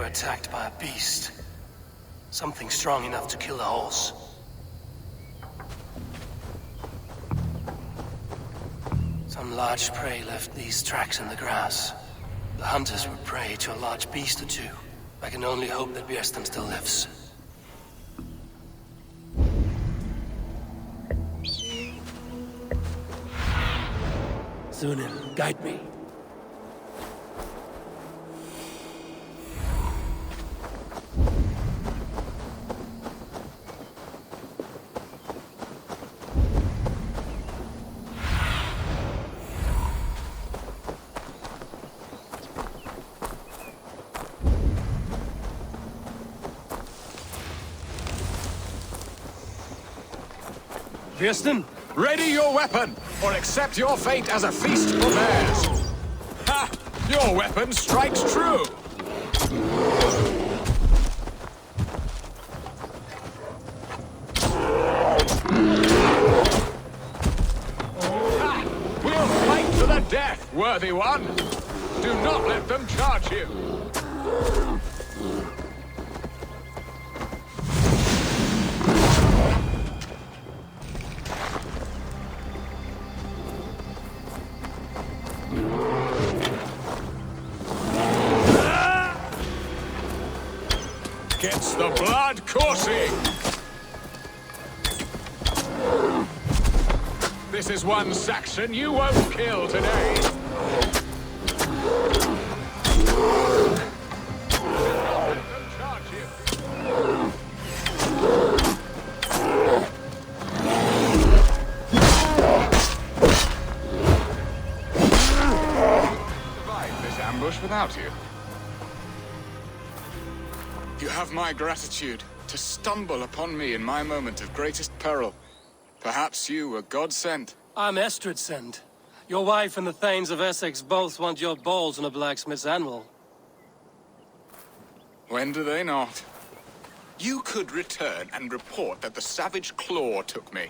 were attacked by a beast. Something strong enough to kill a horse. Some large prey left these tracks in the grass. The hunters were prey to a large beast or two. I can only hope that Bjersten still lives. Sunil, guide me. Bjersten? Ready your weapon, or accept your fate as a feast for bears. Ha! Your weapon strikes true. Ha! We'll fight to the death, worthy one. Do not let them charge you. Gets the blood coursing! This is one Saxon you won't kill today! Don't charge you. Survive this ambush without you. You have my gratitude to stumble upon me in my moment of greatest peril. Perhaps you were God-sent. I'm Estrid sent. Your wife and the Thanes of Essex both want your balls on a blacksmith's anvil. When do they not? You could return and report that the savage Claw took me.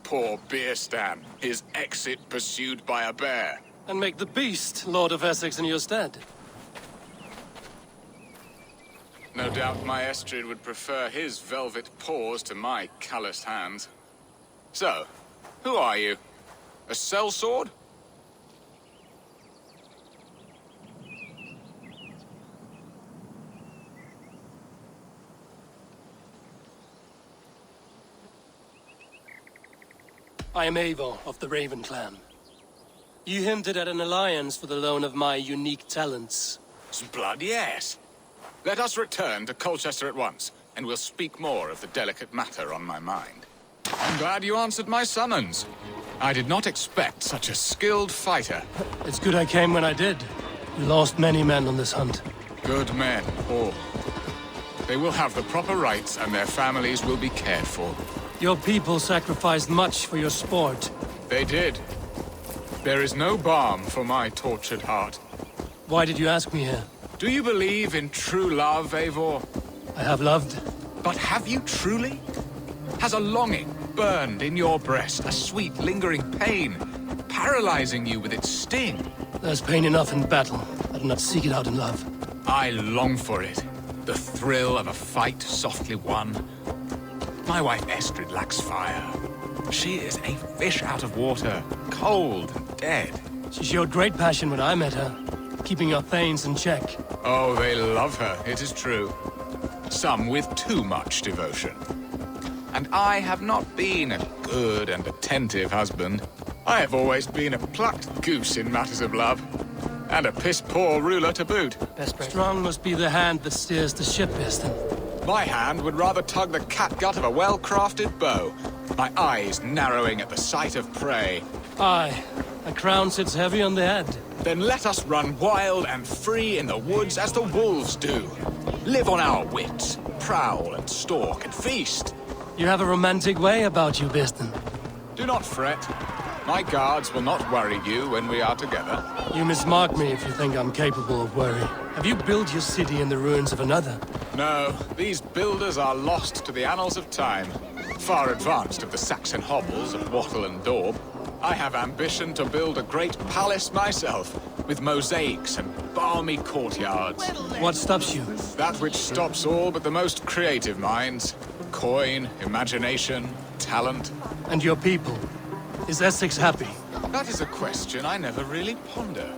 Poor Bjersten, his exit pursued by a bear. And make the beast Lord of Essex in your stead. No doubt my Estrid would prefer his velvet paws to my calloused hands. So, who are you? A sellsword? I am Eivor of the Raven Clan. You hinted at an alliance for the loan of my unique talents. Blood, yes. Let us return to Colchester at once, and we'll speak more of the delicate matter on my mind. I'm glad you answered my summons. I did not expect such a skilled fighter. It's good I came when I did. We lost many men on this hunt. Good men, all. They will have the proper rights, and their families will be cared for. Your people sacrificed much for your sport. They did. There is no balm for my tortured heart. Why did you ask me here? Do you believe in true love, Eivor? I have loved. But have you truly? Has a longing burned in your breast, a sweet, lingering pain, paralyzing you with its sting? There's pain enough in battle. I do not seek it out in love. I long for it. The thrill of a fight softly won. My wife Estrid lacks fire. She is a fish out of water, cold and dead. She showed great passion when I met her, keeping your Thanes in check. Oh, they love her, it is true. Some with too much devotion. And I have not been a good and attentive husband. I have always been a plucked goose in matters of love. And a piss-poor ruler to boot. Strong must be the hand that steers the ship, Bjersten. My hand would rather tug the catgut of a well-crafted bow. My eyes narrowing at the sight of prey. Aye, a crown sits heavy on the head. Then let us run wild and free in the woods as the wolves do. Live on our wits, prowl and stalk and feast. You have a romantic way about you, Bjersten. Do not fret. My guards will not worry you when we are together. You mismark me if you think I'm capable of worry. Have you built your city in the ruins of another? No, these builders are lost to the annals of time. Far advanced of the Saxon hovels of Wattle and Daub. I have ambition to build a great palace myself, with mosaics and balmy courtyards. What stops you? That which stops all but the most creative minds. Coin, imagination, talent. And your people? Is Essex happy? That is a question I never really ponder.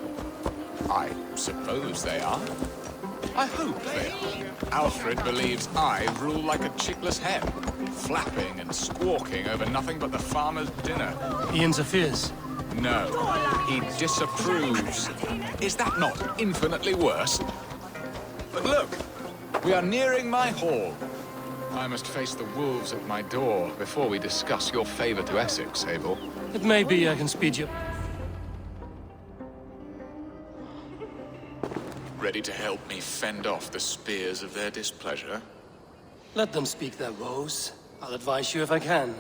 I suppose they are. I hope they are. Alfred believes I rule like a chickless hen, flapping and squawking over nothing but the farmer's dinner. He interferes. No, he disapproves. Is that not infinitely worse? But look, we are nearing my hall. I must face the wolves at my door before we discuss your favor to Essex, Abel. It may be I can speed you. Ready to help me fend off the spears of their displeasure? Let them speak their woes. I'll advise you if I can.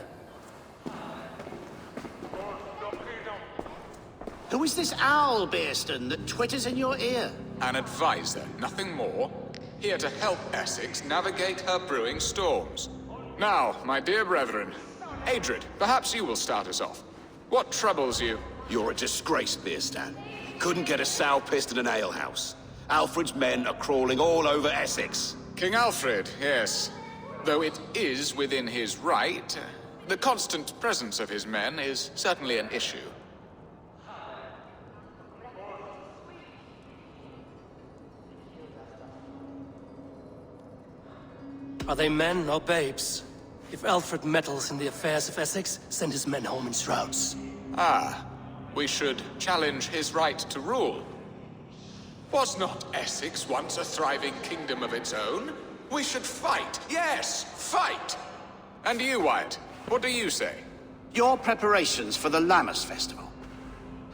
Who is this owl, Bearston, that twitters in your ear? An advisor, nothing more. Here to help Essex navigate her brewing storms. Now, my dear brethren, Adred, perhaps you will start us off. What troubles you? You're a disgrace, Bearstan. Couldn't get a sow pissed in an alehouse. Alfred's men are crawling all over Essex. King Alfred, yes. Though it is within his right, the constant presence of his men is certainly an issue. Are they men or babes? If Alfred meddles in the affairs of Essex, send his men home in shrouds. Ah, we should challenge his right to rule. Was not Essex once a thriving kingdom of its own? We should fight, yes, fight! And you, Wyatt, what do you say? Your preparations for the Lammas Festival.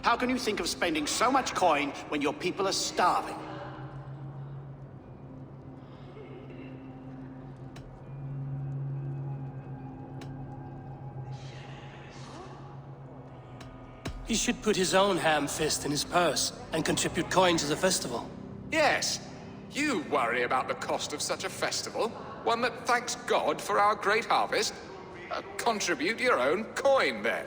How can you think of spending so much coin when your people are starving? He should put his own ham fist in his purse and contribute coin to the festival. Yes, you worry about the cost of such a festival, one that thanks God for our great harvest. Contribute your own coin, then.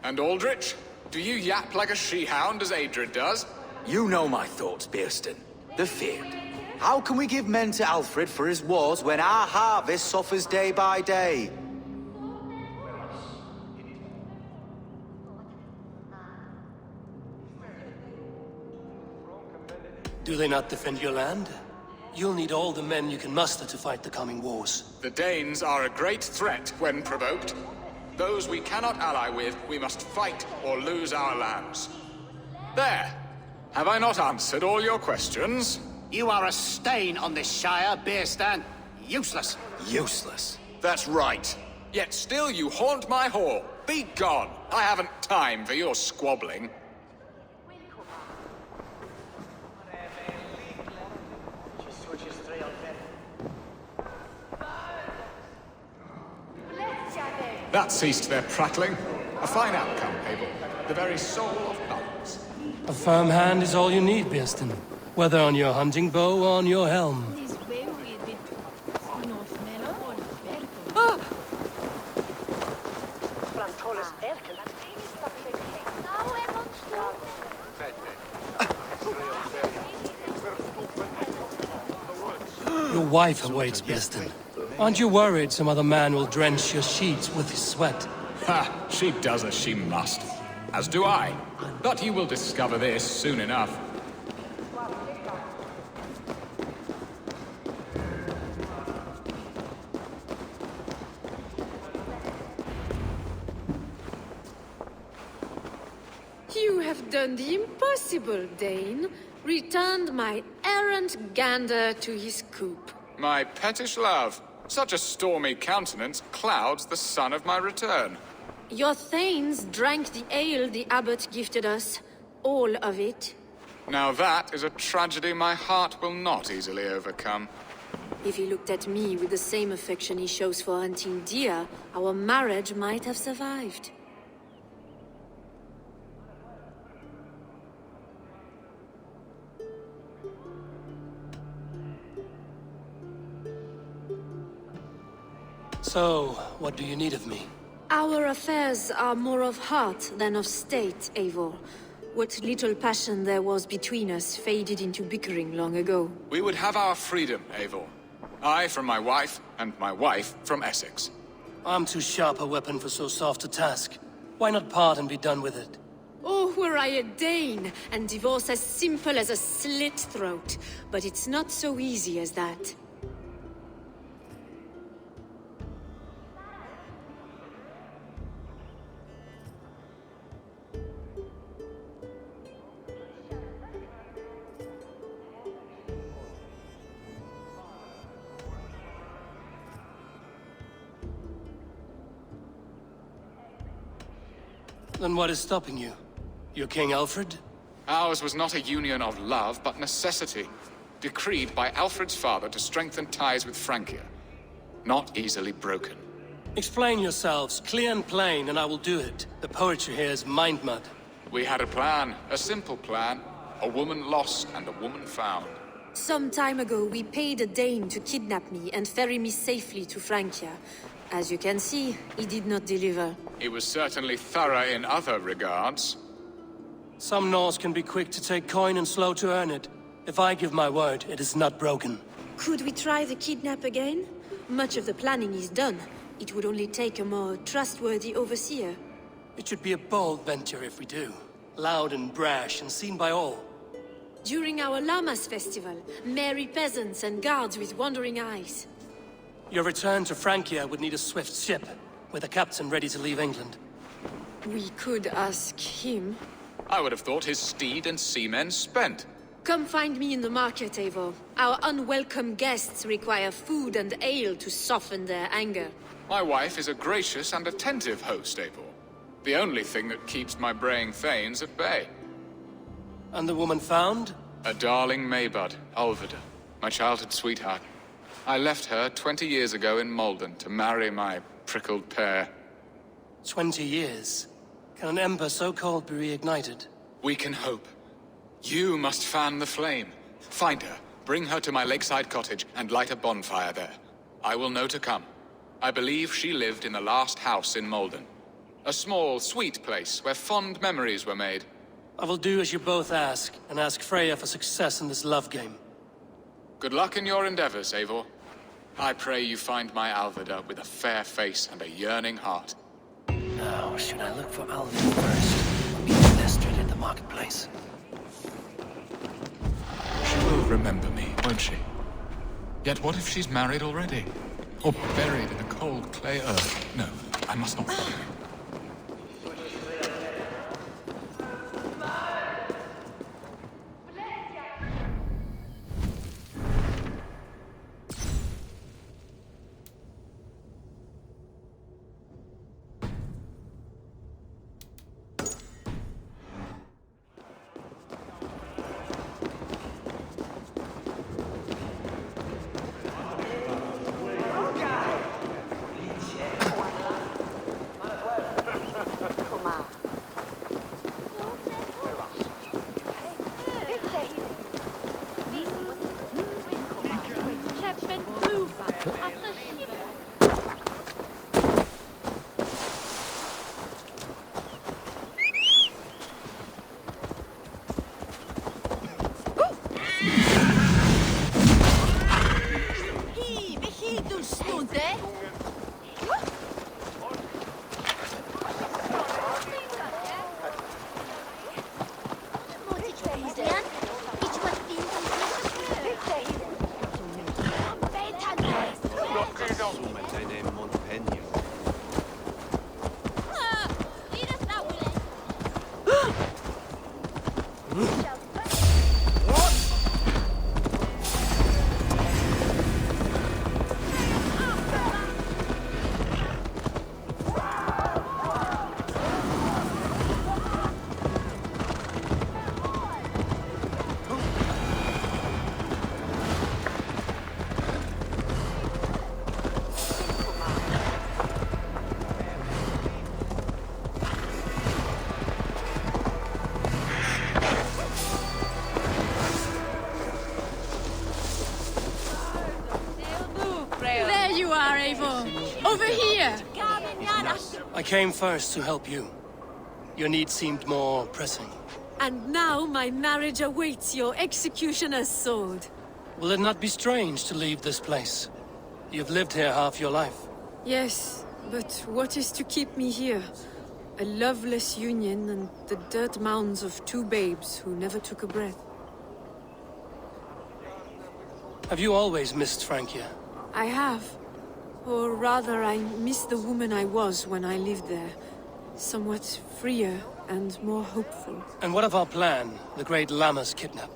And Aldrich, do you yap like a she-hound as Adred does? You know my thoughts, Bearston. The feared. How can we give men to Alfred for his wars when our harvest suffers day by day? Do they not defend your land? You'll need all the men you can muster to fight the coming wars. The Danes are a great threat when provoked. Those we cannot ally with, we must fight or lose our lands. There! Have I not answered all your questions? You are a stain on this shire, Bearstan. Useless. Useless. That's right. Yet still you haunt my hall. Be gone! I haven't time for your squabbling. That ceased their prattling. A fine outcome, Abel. The very soul of balance. A firm hand is all you need, Bearston. Whether on your hunting bow or on your helm. Your wife awaits, Bearston. Aren't you worried some other man will drench your sheets with his sweat? Ha! She does as she must. As do I. But you will discover this soon enough. You have done the impossible, Dane. Returned my errant gander to his coop. My pettish love. Such a stormy countenance clouds the sun of my return. Your thanes drank the ale the abbot gifted us. All of it. Now that is a tragedy my heart will not easily overcome. If he looked at me with the same affection he shows for hunting deer, our marriage might have survived. So, what do you need of me? Our affairs are more of heart than of state, Eivor. What little passion there was between us faded into bickering long ago. We would have our freedom, Eivor. I from my wife, and my wife from Essex. I'm too sharp a weapon for so soft a task. Why not part and be done with it? Oh, were I a Dane, and divorce as simple as a slit throat. But it's not so easy as that. Then what is stopping you? You're King Alfred? Ours was not a union of love, but necessity. Decreed by Alfred's father to strengthen ties with Francia. Not easily broken. Explain yourselves, clear and plain, and I will do it. The poetry here is mind mud. We had a plan, a simple plan. A woman lost and a woman found. Some time ago, we paid a Dane to kidnap me and ferry me safely to Francia. As you can see, he did not deliver. He was certainly thorough in other regards. Some Norse can be quick to take coin and slow to earn it. If I give my word, it is not broken. Could we try the kidnap again? Much of the planning is done. It would only take a more trustworthy overseer. It should be a bold venture if we do. Loud and brash and seen by all. During our Llamas festival, merry peasants and guards with wandering eyes. Your return to Francia would need a swift ship, with a captain ready to leave England. We could ask him. I would have thought his steed and seamen spent. Come find me in the market, Eivor. Our unwelcome guests require food and ale to soften their anger. My wife is a gracious and attentive host, Eivor. The only thing that keeps my braying thanes at bay. And the woman found? A darling Maybud, Alvida, my childhood sweetheart. I left her 20 years ago in Malden to marry my prickled pear. 20 years? Can an ember so cold be reignited? We can hope. You must fan the flame. Find her, bring her to my lakeside cottage, and light a bonfire there. I will know to come. I believe she lived in the last house in Malden. A small, sweet place where fond memories were made. I will do as you both ask, and ask Freya for success in this love game. Good luck in your endeavors, Eivor. I pray you find my Alvida with a fair face and a yearning heart. Now, should I look for Alvin first, or meet Lestrade at the marketplace? She will remember me, won't she? Yet what if she's married already? Or buried in a cold clay earth? No, I must not follow her. Over here! I came first to help you. Your need seemed more pressing. And now my marriage awaits your executioner's sword. Will it not be strange to leave this place? You've lived here half your life. Yes, but what is to keep me here? A loveless union and the dirt mounds of two babes who never took a breath. Have you always missed Francia? I have. Or rather, I miss the woman I was when I lived there. Somewhat freer and more hopeful. And what of our plan, the great Lammas kidnap?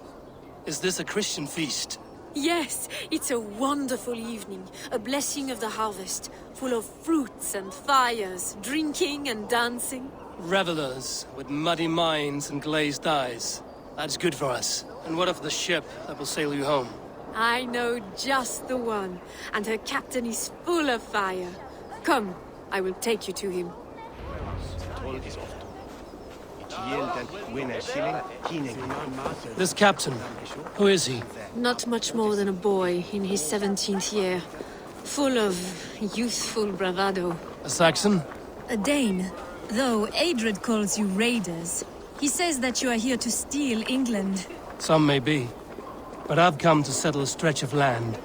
Is this a Christian feast? Yes, it's a wonderful evening. A blessing of the harvest, full of fruits and fires, drinking and dancing. Revelers with muddy minds and glazed eyes. That's good for us. And what of the ship that will sail you home? I know just the one, and her captain is full of fire. Come, I will take you to him. This captain, who is he? Not much more than a boy in his 17th year. Full of youthful bravado. A Saxon? A Dane. Though Adred calls you raiders. He says that you are here to steal England. Some may be. But I've come to settle a stretch of land.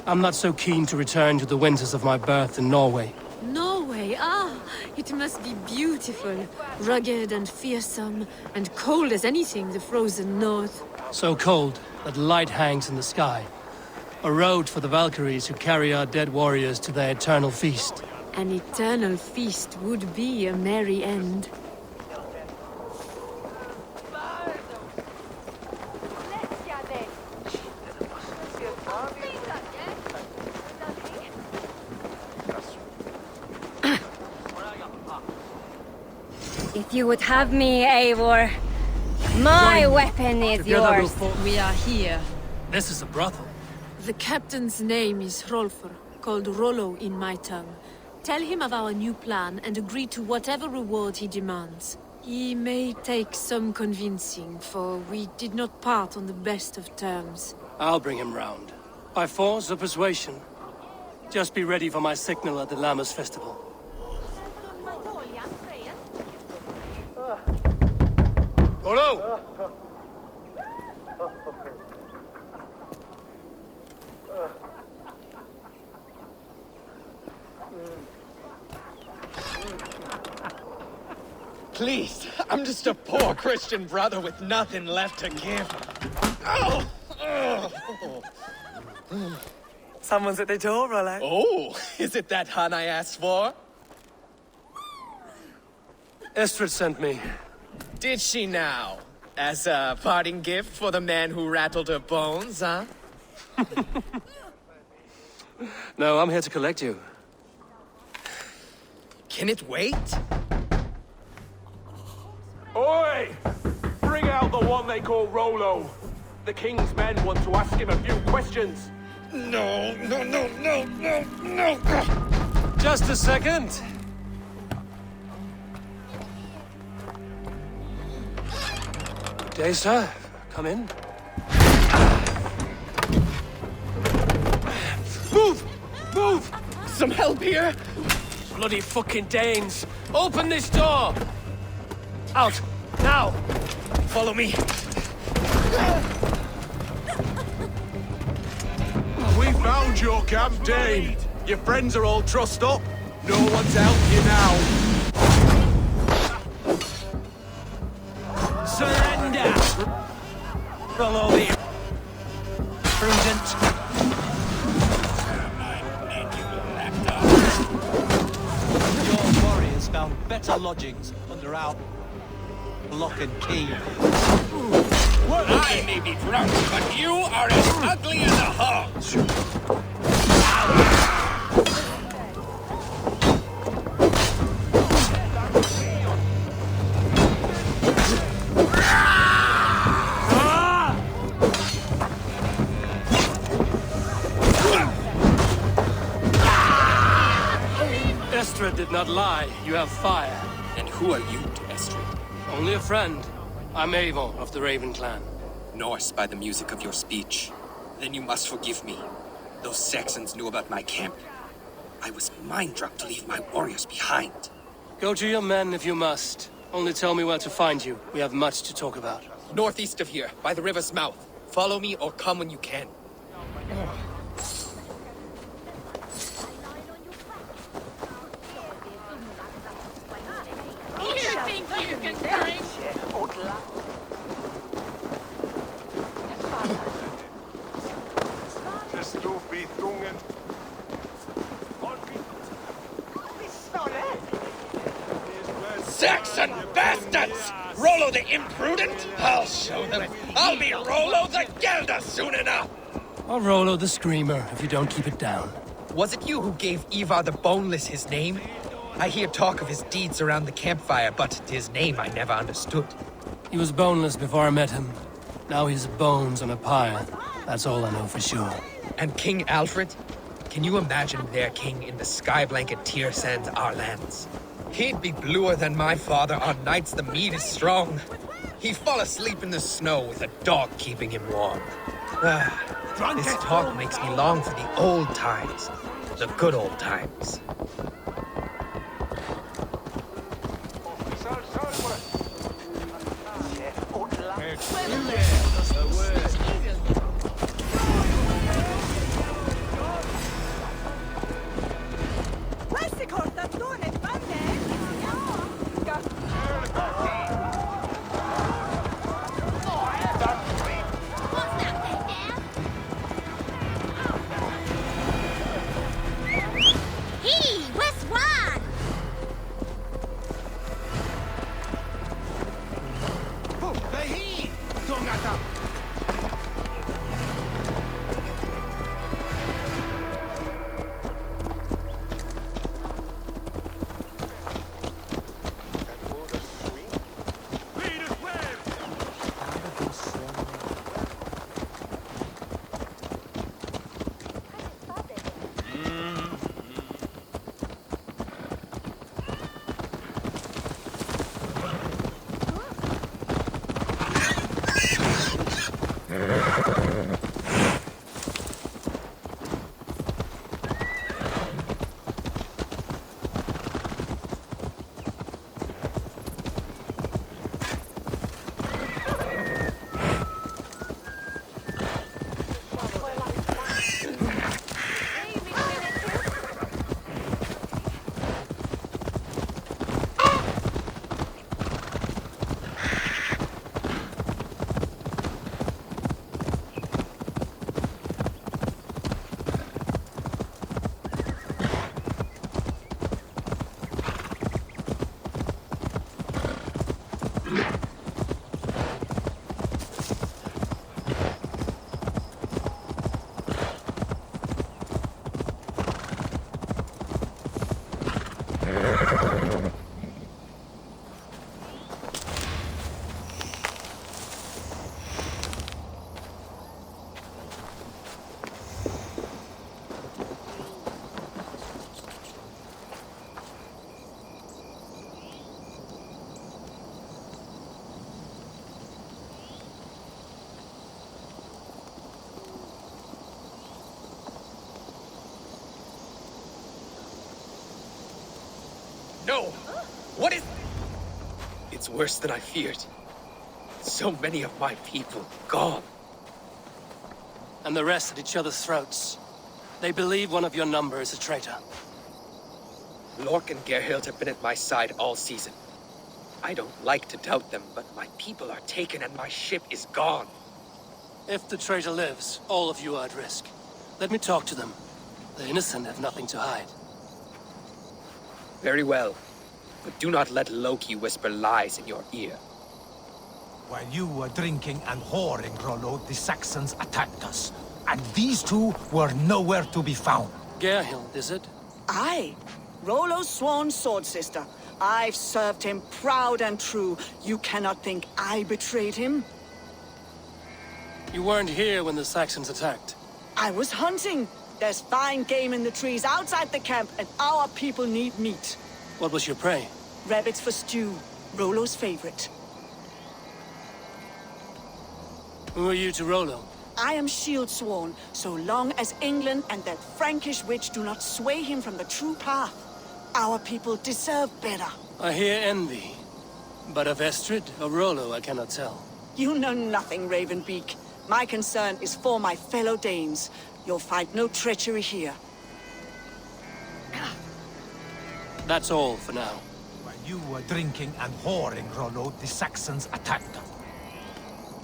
I'm not so keen to return to the winters of my birth in Norway. Norway, it must be beautiful. Rugged and fearsome, and cold as anything the frozen north. So cold that light hangs in the sky. A road for the Valkyries who carry our dead warriors to their eternal feast. An eternal feast would be a merry end. If you would have me, Eivor, my weapon is Together yours. we'll We are here. This is a brothel. The captain's name is Hrolfr, called Rollo in my tongue. Tell him of our new plan and agree to whatever reward he demands. He may take some convincing, for we did not part on the best of terms. I'll bring him round. By force or persuasion. Just be ready for my signal at the Lammas festival. Rollo! Please, I'm just a poor Christian brother with nothing left to give. Oh! Someone's at the door, Rollo. Oh, is it that hun I asked for? Estrid sent me. Did she now? As a parting gift for the man who rattled her bones, huh? No, I'm here to collect you. Can it wait? Oi! Bring out the one they call Rollo. The king's men want to ask him a few questions. No. Just a second. Good day, sir. Come in. Move! Move! Some help here? Bloody fucking Danes! Open this door! Out! Now! Follow me. We found your camp, Dane. Your friends are all trussed up. No one's helped you now. Surrender! Rollo the prudent. Your warriors found better lodgings under our lock and key. I may be drunk, but you are as ugly as a hog. Estrid did not lie. You have fire. And who are you to Estrid? Only a friend. I'm Eivor of the Raven clan. Norse by the music of your speech. Then you must forgive me. Those Saxons knew about my camp. I was mind-drunk to leave my warriors behind. Go to your men if you must. Only tell me where to find you. We have much to talk about. Northeast of here, by the river's mouth. Follow me or come when you can. Saxon bastards! Rollo the imprudent? I'll show them. I'll be Rollo the Gelder soon enough! Or Rollo the Screamer, if you don't keep it down. Was it you who gave Ivar the Boneless his name? I hear talk of his deeds around the campfire, but his name I never understood. He was boneless before I met him. Now he's bones on a pyre. That's all I know for sure. And King Alfred? Can you imagine their king in the sky blanket Tyr sands our lands? He'd be bluer than my father on nights the mead is strong. He'd fall asleep in the snow with a dog keeping him warm. This talk makes me long for the old times. The good old times. No! What is... It's worse than I feared. So many of my people gone. And the rest at each other's throats. They believe one of your number is a traitor. Lork and Gerhild have been at my side all season. I don't like to doubt them, but my people are taken and my ship is gone. If the traitor lives, all of you are at risk. Let me talk to them. The innocent have nothing to hide. Very well. But do not let Loki whisper lies in your ear. While you were drinking and whoring, Rollo, the Saxons attacked us. And these two were nowhere to be found. Gerhild, is it? Aye. Rollo's sworn sword sister. I've served him proud and true. You cannot think I betrayed him? You weren't here when the Saxons attacked. I was hunting. There's fine game in the trees outside the camp, and our people need meat. What was your prey? Rabbits for stew. Rollo's favorite. Who are you to Rollo? I am shield sworn, so long as England and that Frankish witch do not sway him from the true path. Our people deserve better. I hear envy. But of Estrid or Rollo, I cannot tell. You know nothing, Ravenbeak. My concern is for my fellow Danes. You'll find no treachery here. That's all for now. While you were drinking and whoring, Rollo, the Saxons attacked them.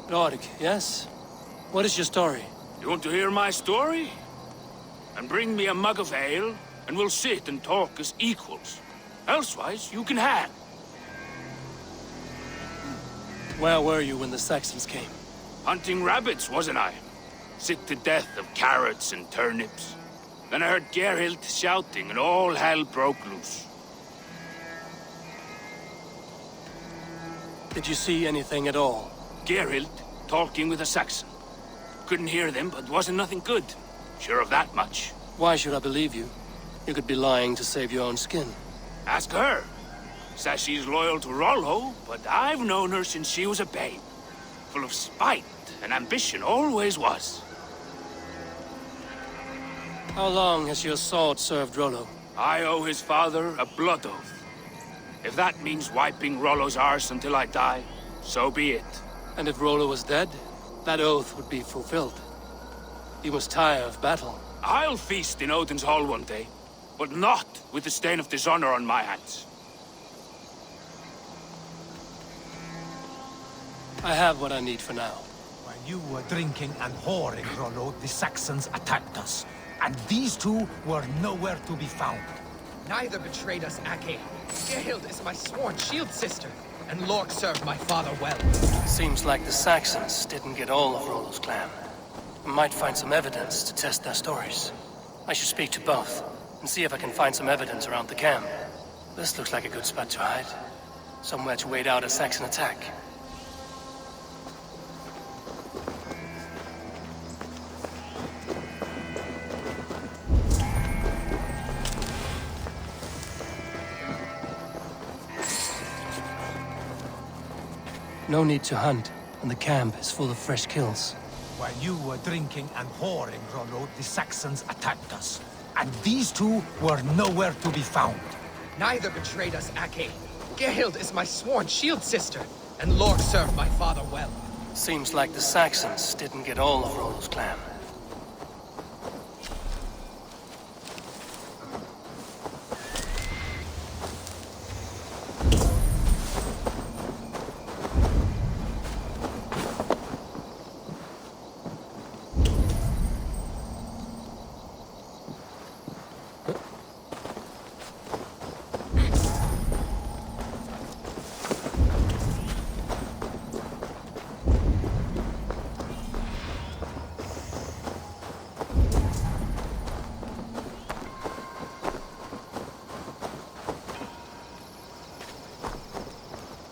Lord, yes? What is your story? You want to hear my story? And bring me a mug of ale, and we'll sit and talk as equals. Elsewise, you can hang. Where were you when the Saxons came? Hunting rabbits, wasn't I? Sick to death of carrots and turnips. Then I heard Gerhild shouting, and all hell broke loose. Did you see anything at all? Gerhild talking with a Saxon. Couldn't hear them, but wasn't nothing good. Sure of that much. Why should I believe you? You could be lying to save your own skin. Ask her. Says she's loyal to Rollo, but I've known her since she was a babe. Full of spite and ambition, always was. How long has your sword served Rollo? I owe his father a blood oath. If that means wiping Rollo's arse until I die, so be it. And if Rollo was dead, that oath would be fulfilled. You must tire of battle. I'll feast in Odin's hall one day, but not with the stain of dishonor on my hands. I have what I need for now. While you were drinking and whoring, Rollo, the Saxons attacked us. And these two were nowhere to be found. Neither betrayed us, Ake. Gerhild is my sworn shield sister, and Lork served my father well. Seems like the Saxons didn't get all of Rollo's clan. I might find some evidence to test their stories. I should speak to both, and see if I can find some evidence around the camp. This looks like a good spot to hide. Somewhere to wait out a Saxon attack. No need to hunt, and the camp is full of fresh kills. While you were drinking and whoring, Rollo, the Saxons attacked us. And these two were nowhere to be found. Neither betrayed us, Ake. Gerhild is my sworn shield sister, and Lork served my father well. Seems like the Saxons didn't get all of Rollo's clan.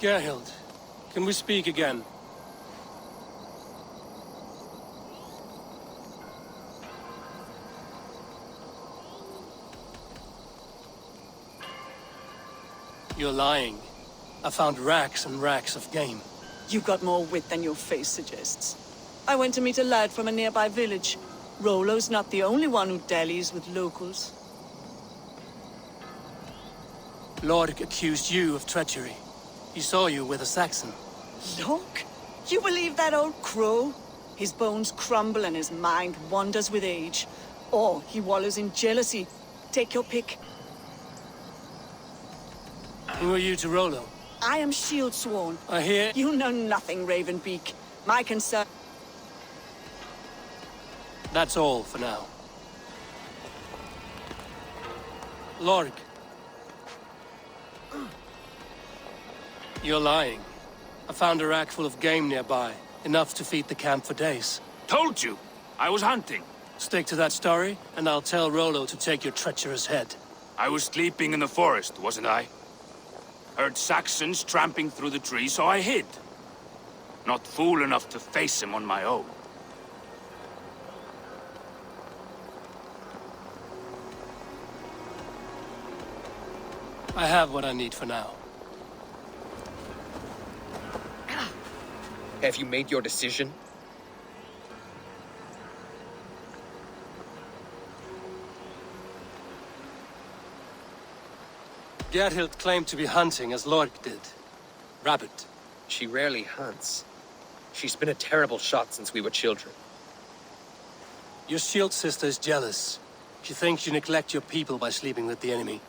Gerhild, can we speak again? You're lying. I found racks and racks of game. You've got more wit than your face suggests. I went to meet a lad from a nearby village. Rollo's not the only one who dallies with locals. Lork accused you of treachery. He saw you with a Saxon. Lork? You believe that old crow? His bones crumble and his mind wanders with age. Or he wallows in jealousy. Take your pick. Who are you to Rollo? I am shield sworn. I hear... You know nothing, Ravenbeak. My concern... That's all for now. Lork. You're lying. I found a rack full of game nearby. Enough to feed the camp for days. Told you! I was hunting. Stick to that story, and I'll tell Rollo to take your treacherous head. I was sleeping in the forest, wasn't I? Heard Saxons tramping through the trees, so I hid. Not fool enough to face him on my own. I have what I need for now. Have you made your decision? Gerhild claimed to be hunting as Lork did. Rabbit. She rarely hunts. She's been a terrible shot since we were children. Your shield sister is jealous. She thinks you neglect your people by sleeping with the enemy.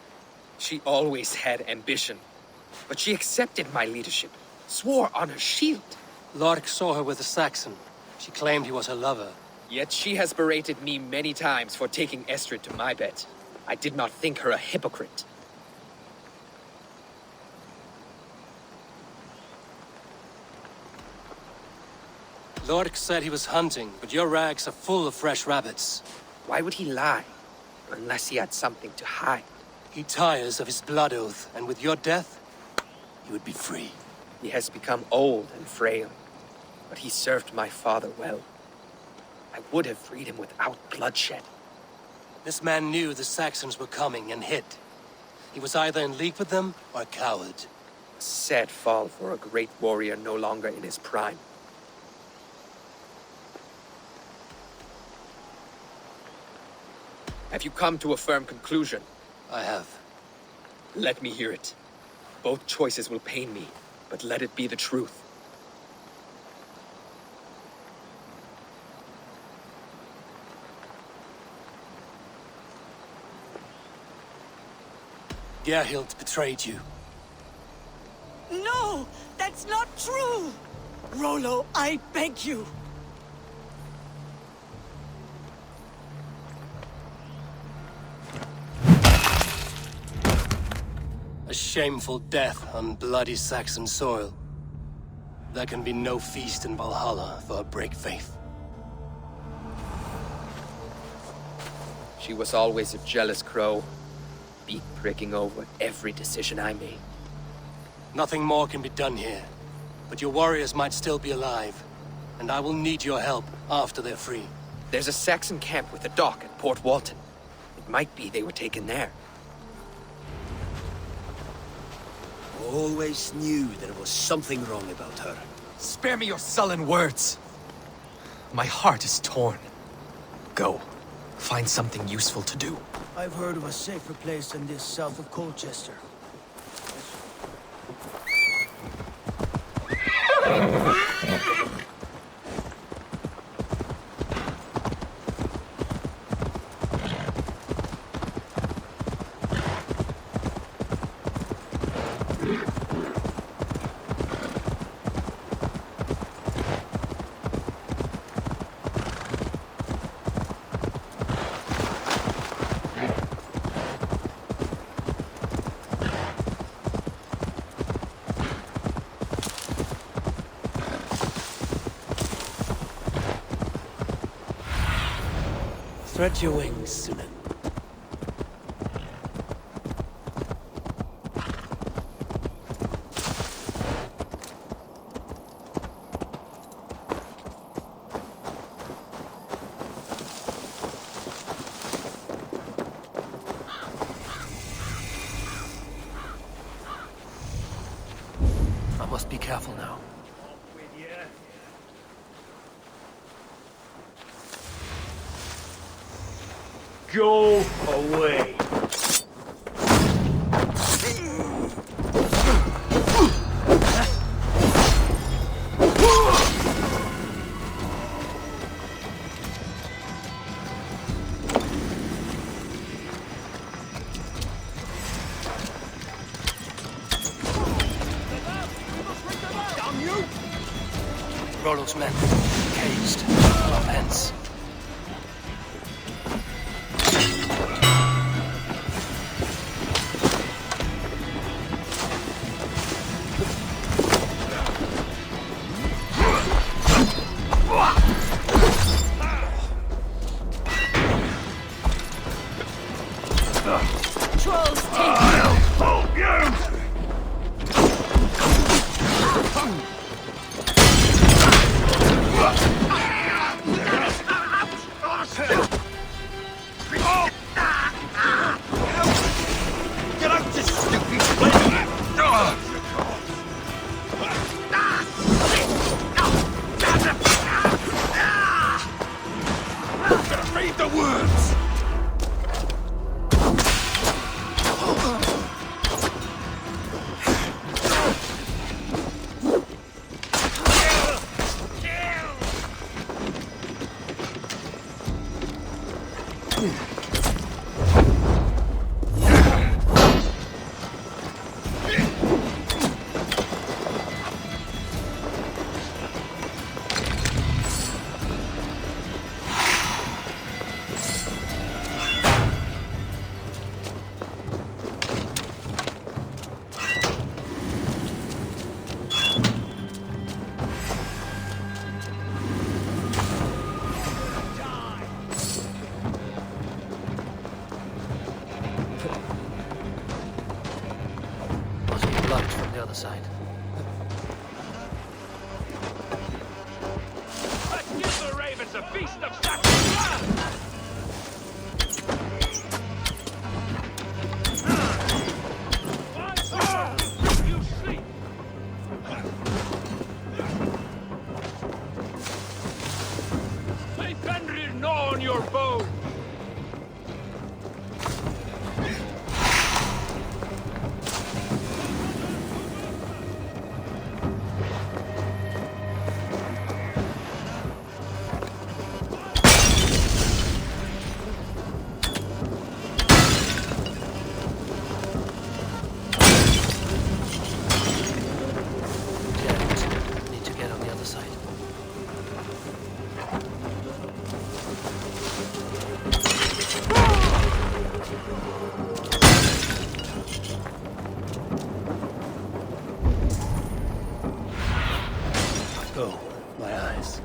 She always had ambition. But she accepted my leadership. Swore on her shield. Lork saw her with a Saxon. She claimed he was her lover. Yet she has berated me many times for taking Estrid to my bed. I did not think her a hypocrite. Lork said he was hunting, but your rags are full of fresh rabbits. Why would he lie? Unless he had something to hide. He tires of his blood oath, and with your death, he would be free. He has become old and frail, but he served my father well. I would have freed him without bloodshed. This man knew the Saxons were coming and hid. He was either in league with them or a coward. A sad fall for a great warrior no longer in his prime. Have you come to a firm conclusion? I have. Let me hear it. Both choices will pain me, but let it be the truth. Gerhild betrayed you. No! That's not true! Rollo, I beg you! A shameful death on bloody Saxon soil. There can be no feast in Valhalla for a break faith. She was always a jealous crow, beak pricking over every decision I made. Nothing more can be done here, but your warriors might still be alive, and I will need your help after they're free. There's a Saxon camp with a dock at Port Walton. It might be they were taken there. Always knew there was something wrong about her. Spare me your sullen words. My heart is torn. Go. Find something useful to do. I've heard of a safer place than this south of Colchester. Spread your wings, Sunan. I must be careful now. Go away. Rollo's men, caged, up hence. Trolls take I'll help you! Get out, you stupid flame! Gotta read the words! From the other side. Let's give the ravens a feast of sacrifice! You sleep! May Fenrir gnaw on your bones! Oh, my eyes.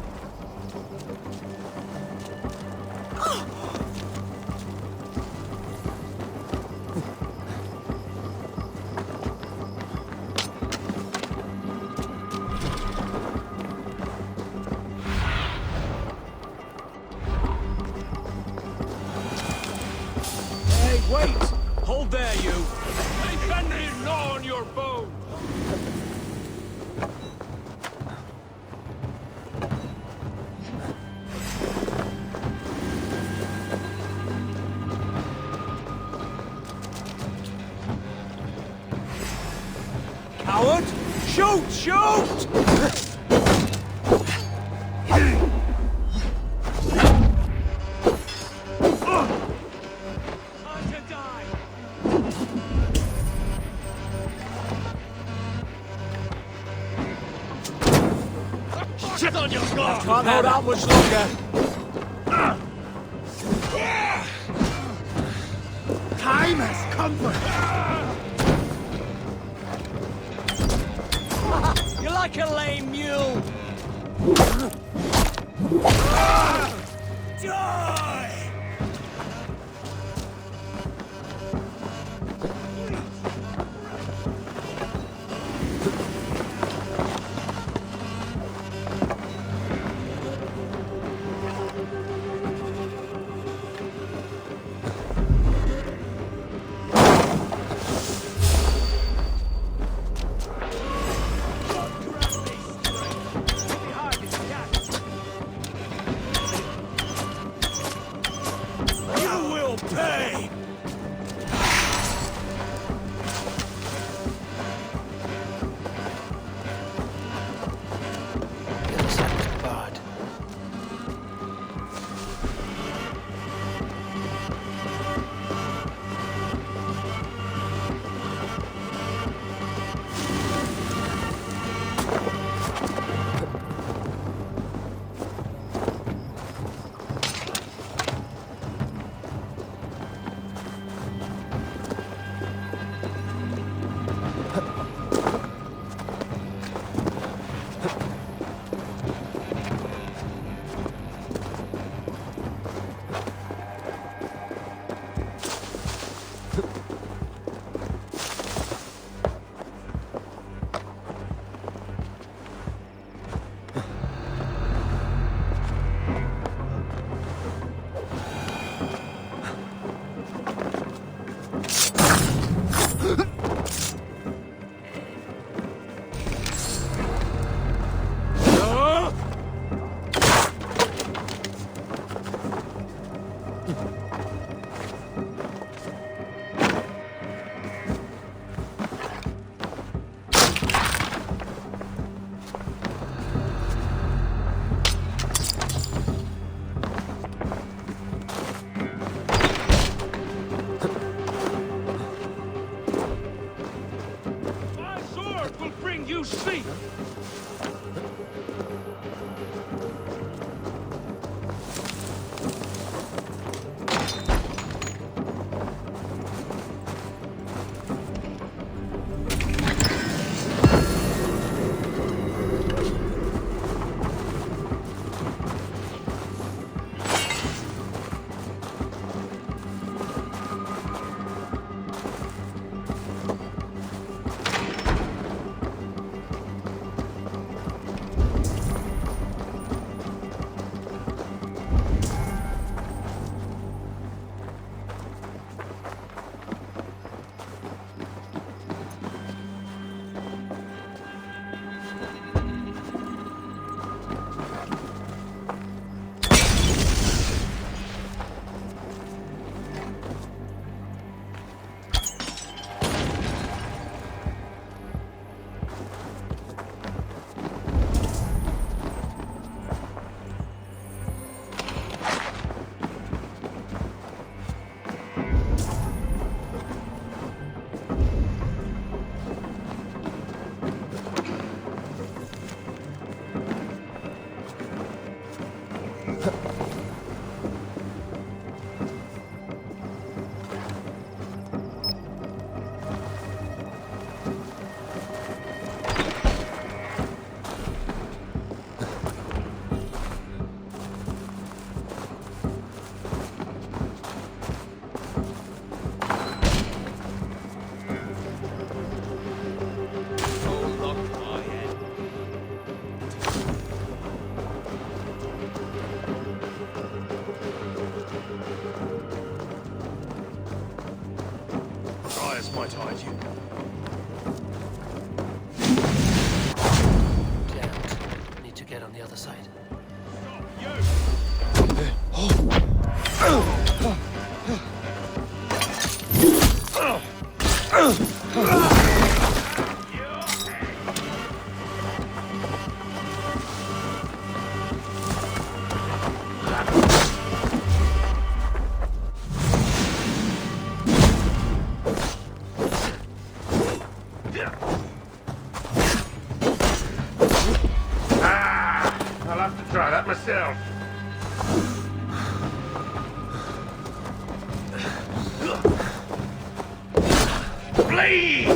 Hey, wait! Hold there, you! May Fenrir gnaw on your bones! Coward! Shoot! Shoot! Shit on your guard! Can't hold out much longer. Time has come for You're like a lame mule! Die! might hide you. Damned. Need to get on the other side. I'll have to try that myself. Flee!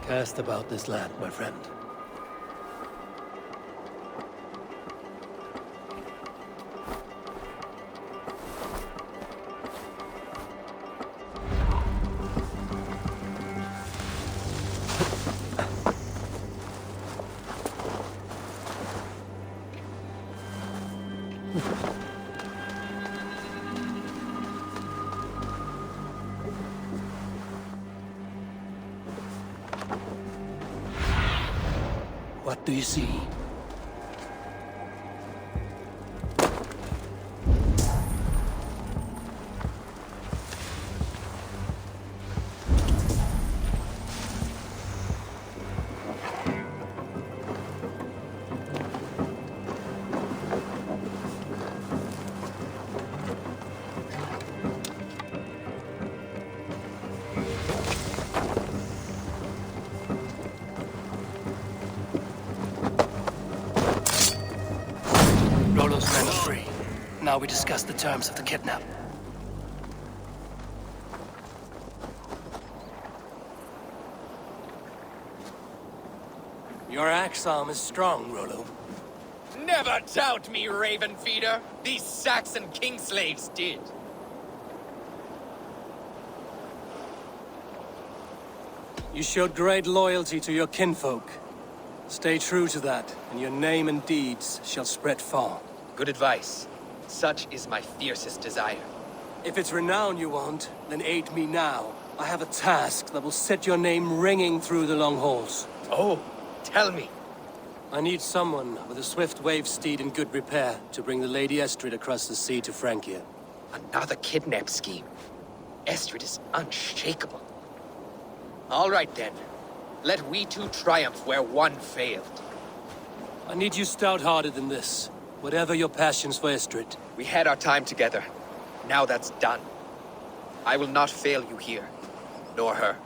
Cast about this land, my friend. What do you see? Rollo's men are free. Now we discuss the terms of the kidnap. Your axe arm is strong, Rollo. Never doubt me, Raven Feeder. These Saxon king slaves did. You showed great loyalty to your kinfolk. Stay true to that, and your name and deeds shall spread far. Good advice. Such is my fiercest desire. If it's renown you want, then aid me now. I have a task that will set your name ringing through the long halls. Oh, tell me. I need someone with a swift wave steed in good repair to bring the Lady Estrid across the sea to Francia. Another kidnap scheme. Estrid is unshakable. All right then. Let we two triumph where one failed. I need you stout-hearted in this. Whatever your passions for Estrid. We had our time together. Now that's done. I will not fail you here. Nor her.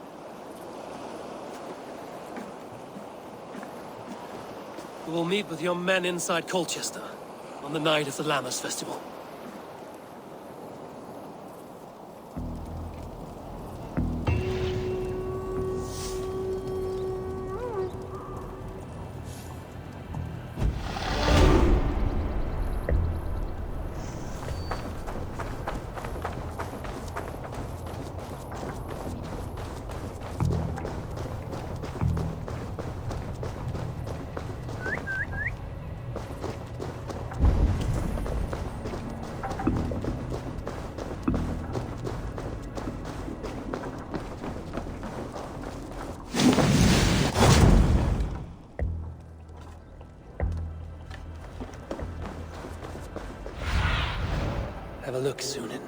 We will meet with your men inside Colchester on the night of the Lammas Festival. Have a look, Sunan.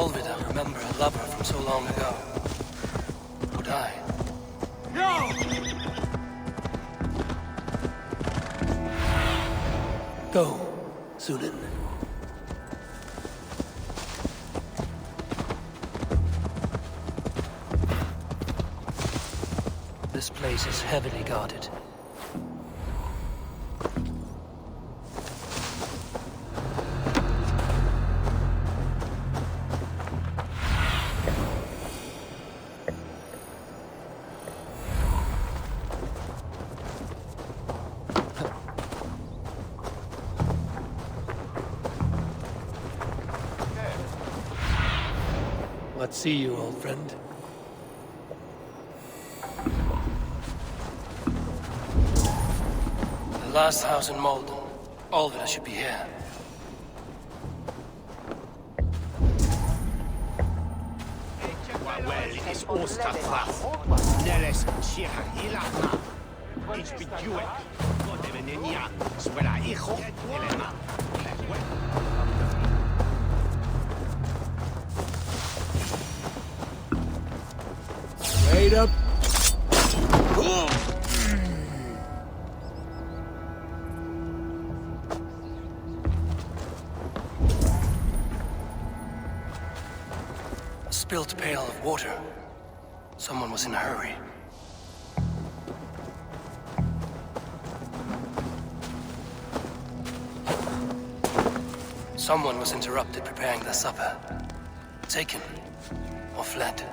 Olvida remember a lover from so long ago? Would I? Go, Sunan. This place is heavily guarded. Let's see you, old friend. The last house in Malden. Olvida should be here. Well, is Osterfach. Neles Shehan Ilana. Ich bin Juek. Godemenia. Suera hijo. Elena. Wait up. A spilt pail of water. Someone was in a hurry. Someone was interrupted preparing their supper. Taken or fled.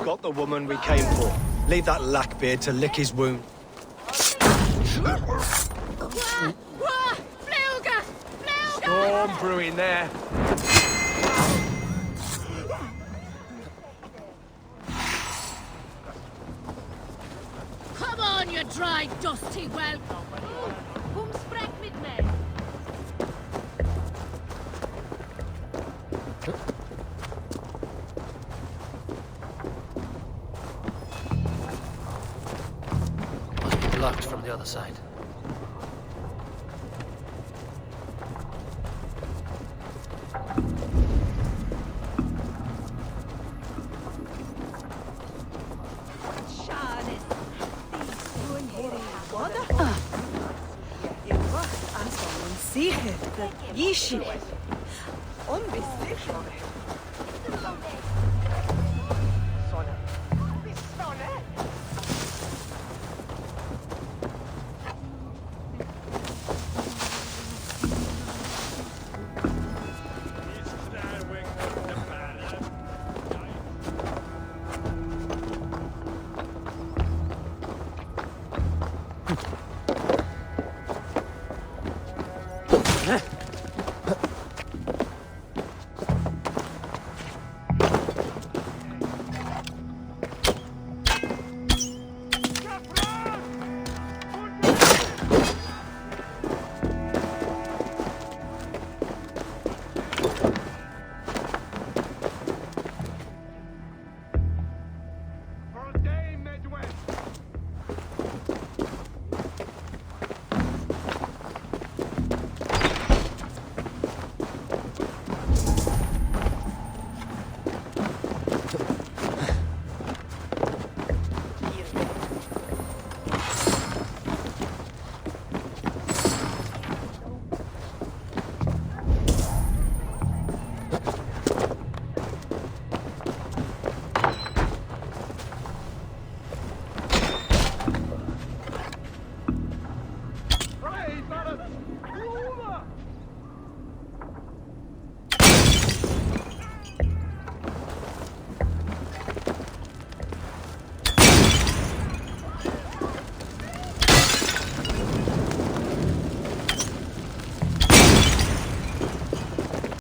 Got the woman we came for. Leave that lackbeard to lick his wound. Storm brewing there. Come on, you dry, dusty whelp! Kom sprek mit me! Must be blocked from the other side. Sicher. Yishi.